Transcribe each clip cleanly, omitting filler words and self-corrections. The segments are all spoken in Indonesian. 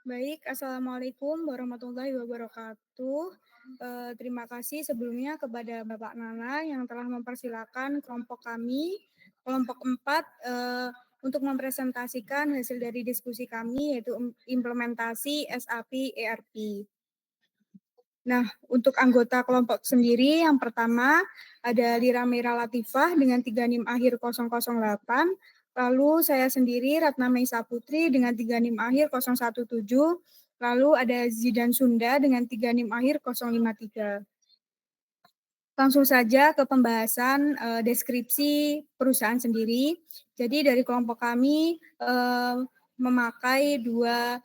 Baik, Assalamualaikum warahmatullahi wabarakatuh. Terima kasih sebelumnya kepada Bapak Nana yang telah mempersilakan kelompok kami, kelompok 4, untuk mempresentasikan hasil dari diskusi kami, yaitu implementasi SAP ERP. Nah, untuk anggota kelompok sendiri, yang pertama ada Lira Mira Latifah dengan 3 NIM akhir 008, lalu saya sendiri Ratna Meisa Putri dengan 3 NIM akhir 017, lalu ada Zidan Sunda dengan 3 NIM akhir 053. Langsung saja ke pembahasan deskripsi perusahaan sendiri. Jadi dari kelompok kami memakai dua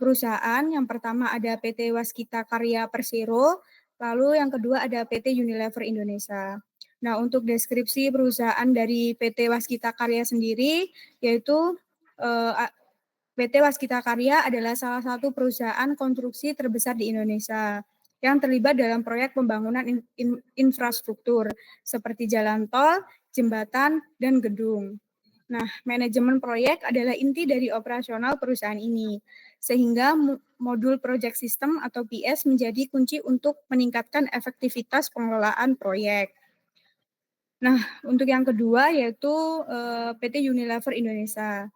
perusahaan. Yang pertama ada PT Waskita Karya Persero, lalu yang kedua ada PT Unilever Indonesia. Nah, untuk deskripsi perusahaan dari PT Waskita Karya sendiri, yaitu PT Waskita Karya adalah salah satu perusahaan konstruksi terbesar di Indonesia yang terlibat dalam proyek pembangunan infrastruktur seperti jalan tol, jembatan, dan gedung. Nah, manajemen proyek adalah inti dari operasional perusahaan ini, sehingga modul project system atau PS menjadi kunci untuk meningkatkan efektivitas pengelolaan proyek. Nah, untuk yang kedua yaitu PT Unilever Indonesia.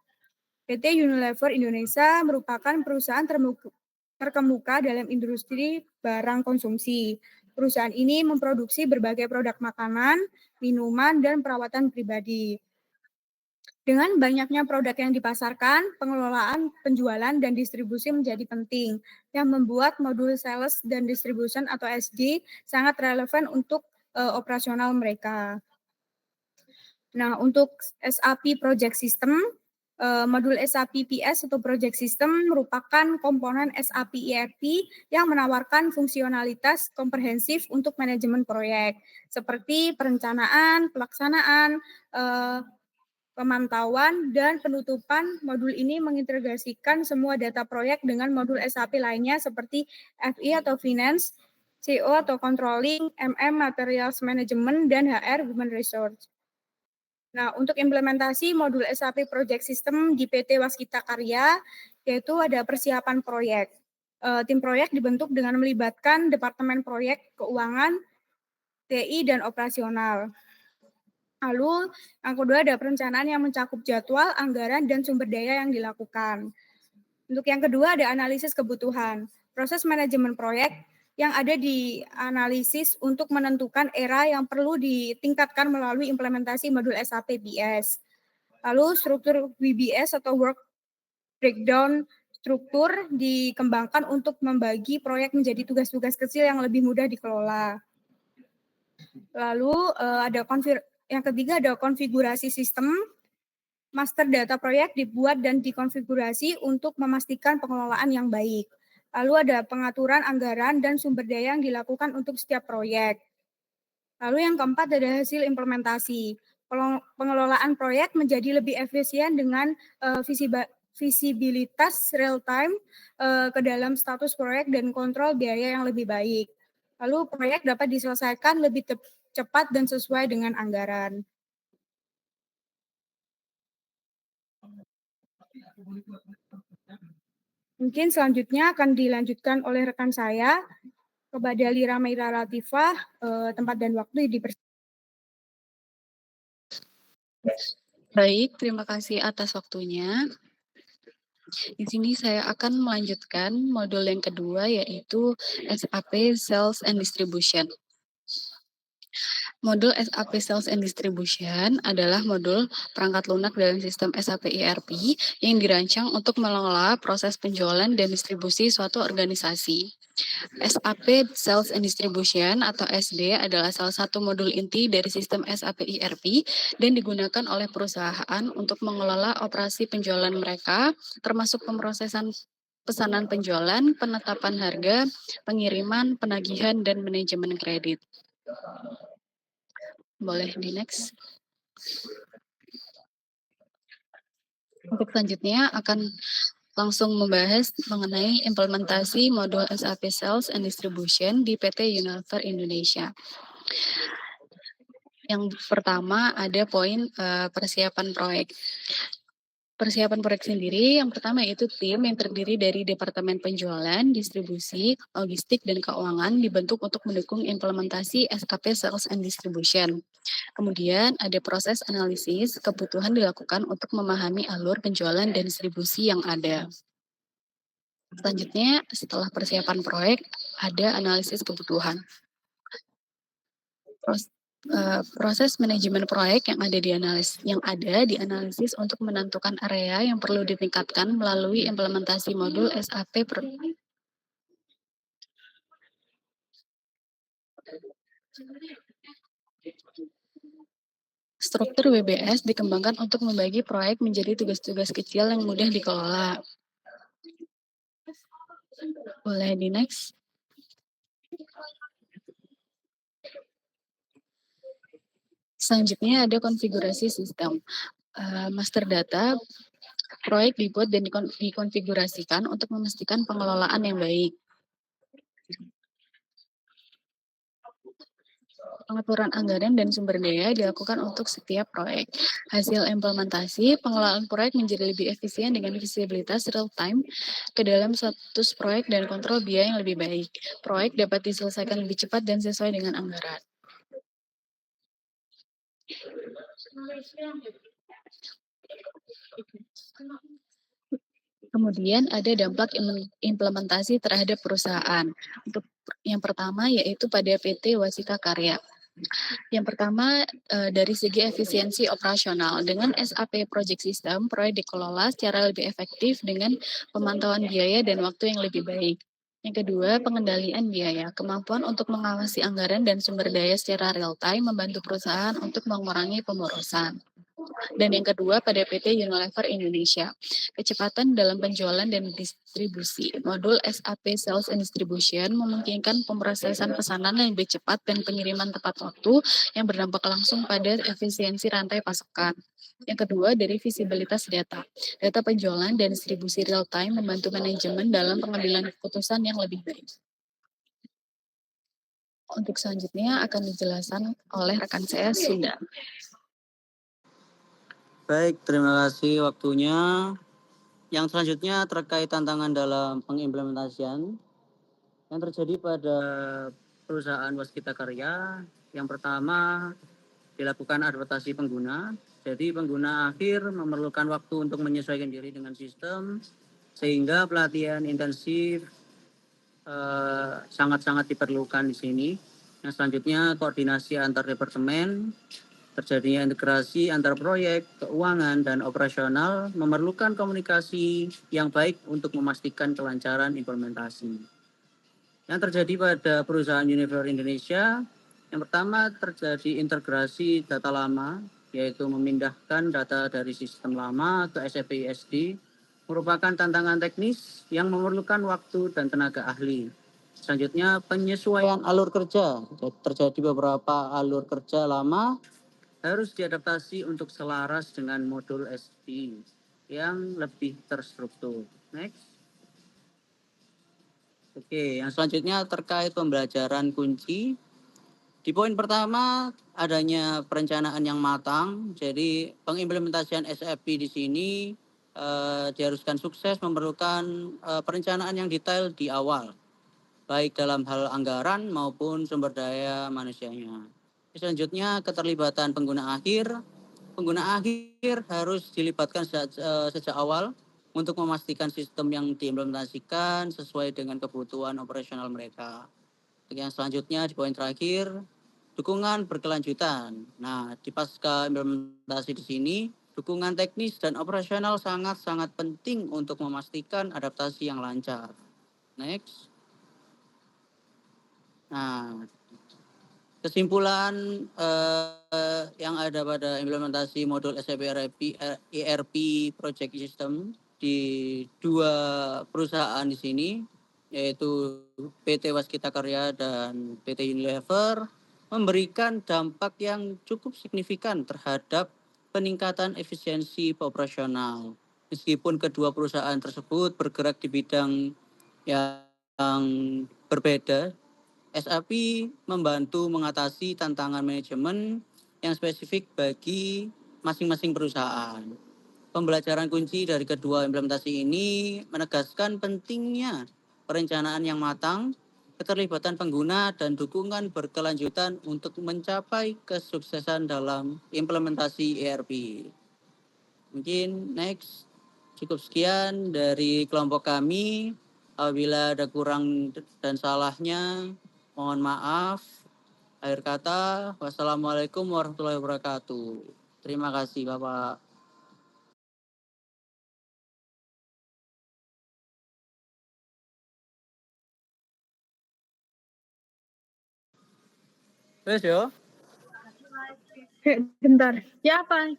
PT Unilever Indonesia merupakan perusahaan terkemuka dalam industri barang konsumsi. Perusahaan ini memproduksi berbagai produk makanan, minuman, dan perawatan pribadi. Dengan banyaknya produk yang dipasarkan, pengelolaan, penjualan, dan distribusi menjadi penting, yang membuat modul sales dan distribution atau SD sangat relevan untuk operasional mereka. Nah, untuk SAP Project System, modul SAP PS atau Project System merupakan komponen SAP ERP yang menawarkan fungsionalitas komprehensif untuk manajemen proyek, seperti perencanaan, pelaksanaan, pemantauan, dan penutupan. Modul ini mengintegrasikan semua data proyek dengan modul SAP lainnya seperti FI atau Finance, CO atau Controlling, MM Materials Management, dan HR Human Resource. Nah, untuk implementasi modul SAP Project System di PT Waskita Karya, yaitu ada persiapan proyek. Tim proyek dibentuk dengan melibatkan Departemen Proyek, Keuangan, TI, dan Operasional. Lalu, yang kedua ada perencanaan yang mencakup jadwal, anggaran, dan sumber daya yang dilakukan. Untuk yang kedua ada analisis kebutuhan. Proses manajemen proyek yang ada di analisis untuk menentukan era yang perlu ditingkatkan melalui implementasi modul SAP BS. Lalu struktur WBS atau Work Breakdown struktur dikembangkan untuk membagi proyek menjadi tugas-tugas kecil yang lebih mudah dikelola. Lalu yang ketiga ada konfigurasi sistem. Master data proyek dibuat dan dikonfigurasi untuk memastikan pengelolaan yang baik. Lalu ada pengaturan anggaran dan sumber daya yang dilakukan untuk setiap proyek. Lalu yang keempat ada hasil implementasi. Pengelolaan proyek menjadi lebih efisien dengan visibilitas real time ke dalam status proyek dan kontrol biaya yang lebih baik. Lalu proyek dapat diselesaikan lebih cepat dan sesuai dengan anggaran. Mungkin selanjutnya akan dilanjutkan oleh rekan saya kepada Lira Meira Latifah, tempat dan waktu Baik, terima kasih atas waktunya. Di sini saya akan melanjutkan modul yang kedua yaitu SAP Sales and Distribution. Modul SAP Sales and Distribution adalah modul perangkat lunak dalam sistem SAP ERP yang dirancang untuk mengelola proses penjualan dan distribusi suatu organisasi. SAP Sales and Distribution atau SD adalah salah satu modul inti dari sistem SAP ERP dan digunakan oleh perusahaan untuk mengelola operasi penjualan mereka, termasuk pemrosesan pesanan penjualan, penetapan harga, pengiriman, penagihan, dan manajemen kredit. Boleh di next. Untuk selanjutnya akan langsung membahas mengenai implementasi modul SAP Sales and Distribution di PT Unilever Indonesia. Yang pertama ada poin persiapan proyek. Persiapan proyek sendiri, yang pertama yaitu tim yang terdiri dari Departemen Penjualan, Distribusi, Logistik, dan Keuangan dibentuk untuk mendukung implementasi SAP Sales and Distribution. Kemudian ada proses analisis kebutuhan dilakukan untuk memahami alur penjualan dan distribusi yang ada. Selanjutnya, setelah persiapan proyek, ada analisis kebutuhan. Proses manajemen proyek yang ada dianalisis untuk menentukan area yang perlu ditingkatkan melalui implementasi modul SAP Struktur WBS dikembangkan untuk membagi proyek menjadi tugas-tugas kecil yang mudah dikelola. Boleh di next. Selanjutnya ada konfigurasi sistem. Master data proyek dibuat dan dikonfigurasikan untuk memastikan pengelolaan yang baik. Pengaturan anggaran dan sumber daya dilakukan untuk setiap proyek. Hasil implementasi, pengelolaan proyek menjadi lebih efisien dengan visibilitas real time ke dalam status proyek dan kontrol biaya yang lebih baik. Proyek dapat diselesaikan lebih cepat dan sesuai dengan anggaran. Kemudian ada dampak implementasi terhadap perusahaan. Untuk yang pertama yaitu pada PT Wasita Karya. Yang pertama dari segi efisiensi operasional. Dengan SAP Project System, proyek dikelola secara lebih efektif dengan pemantauan biaya dan waktu yang lebih baik. Yang kedua, pengendalian biaya. Kemampuan untuk mengawasi anggaran dan sumber daya secara real time membantu perusahaan untuk mengurangi pemborosan. Dan yang kedua pada PT Unilever Indonesia, kecepatan dalam penjualan dan distribusi. Modul SAP Sales and Distribution memungkinkan pemrosesan pesanan yang lebih cepat dan pengiriman tepat waktu yang berdampak langsung pada efisiensi rantai pasokan. Yang kedua, dari visibilitas data. Data penjualan dan distribusi real time membantu manajemen dalam pengambilan keputusan yang lebih baik. Untuk selanjutnya akan dijelaskan oleh rekan saya, Sunda. Baik, terima kasih waktunya. Yang selanjutnya terkait tantangan dalam pengimplementasian yang terjadi pada perusahaan Waskita Karya. Yang pertama, dilakukan adaptasi pengguna. Jadi pengguna akhir memerlukan waktu untuk menyesuaikan diri dengan sistem, sehingga pelatihan intensif sangat-sangat diperlukan di sini. Yang selanjutnya, koordinasi antar departemen. Terjadinya integrasi antar proyek, keuangan, dan operasional memerlukan komunikasi yang baik untuk memastikan kelancaran implementasi. Yang terjadi pada perusahaan Unilever Indonesia, yang pertama terjadi integrasi data lama, yaitu memindahkan data dari sistem lama ke SAP ISD, merupakan tantangan teknis yang memerlukan waktu dan tenaga ahli. Selanjutnya, penyesuaian alur kerja. Terjadi beberapa alur kerja lama harus diadaptasi untuk selaras dengan modul SD yang lebih terstruktur. Next. Oke, yang selanjutnya terkait pembelajaran kunci. Di poin pertama, adanya perencanaan yang matang. Jadi pengimplementasian SAP di sini diharuskan sukses memerlukan perencanaan yang detail di awal, baik dalam hal anggaran maupun sumber daya manusianya. Selanjutnya, keterlibatan pengguna akhir. Pengguna akhir harus dilibatkan sejak awal untuk memastikan sistem yang diimplementasikan sesuai dengan kebutuhan operasional mereka. Yang selanjutnya di poin terakhir, dukungan berkelanjutan. Nah, di pasca implementasi di sini, dukungan teknis dan operasional sangat-sangat penting untuk memastikan adaptasi yang lancar. Next. Nah, kesimpulan yang ada pada implementasi modul SAP ERP Project System di dua perusahaan di sini, yaitu PT Waskita Karya dan PT Unilever, memberikan dampak yang cukup signifikan terhadap peningkatan efisiensi operasional. Meskipun kedua perusahaan tersebut bergerak di bidang yang berbeda, SAP membantu mengatasi tantangan manajemen yang spesifik bagi masing-masing perusahaan. Pembelajaran kunci dari kedua implementasi ini menegaskan pentingnya perencanaan yang matang, keterlibatan pengguna, dan dukungan berkelanjutan untuk mencapai kesuksesan dalam implementasi ERP. Mungkin next, cukup sekian dari kelompok kami. Apabila ada kurang dan salahnya, mohon maaf. Akhir kata, wassalamualaikum warahmatullahi wabarakatuh. Terima kasih, Bapak. Terus yo. Bentar. Ya, Pak.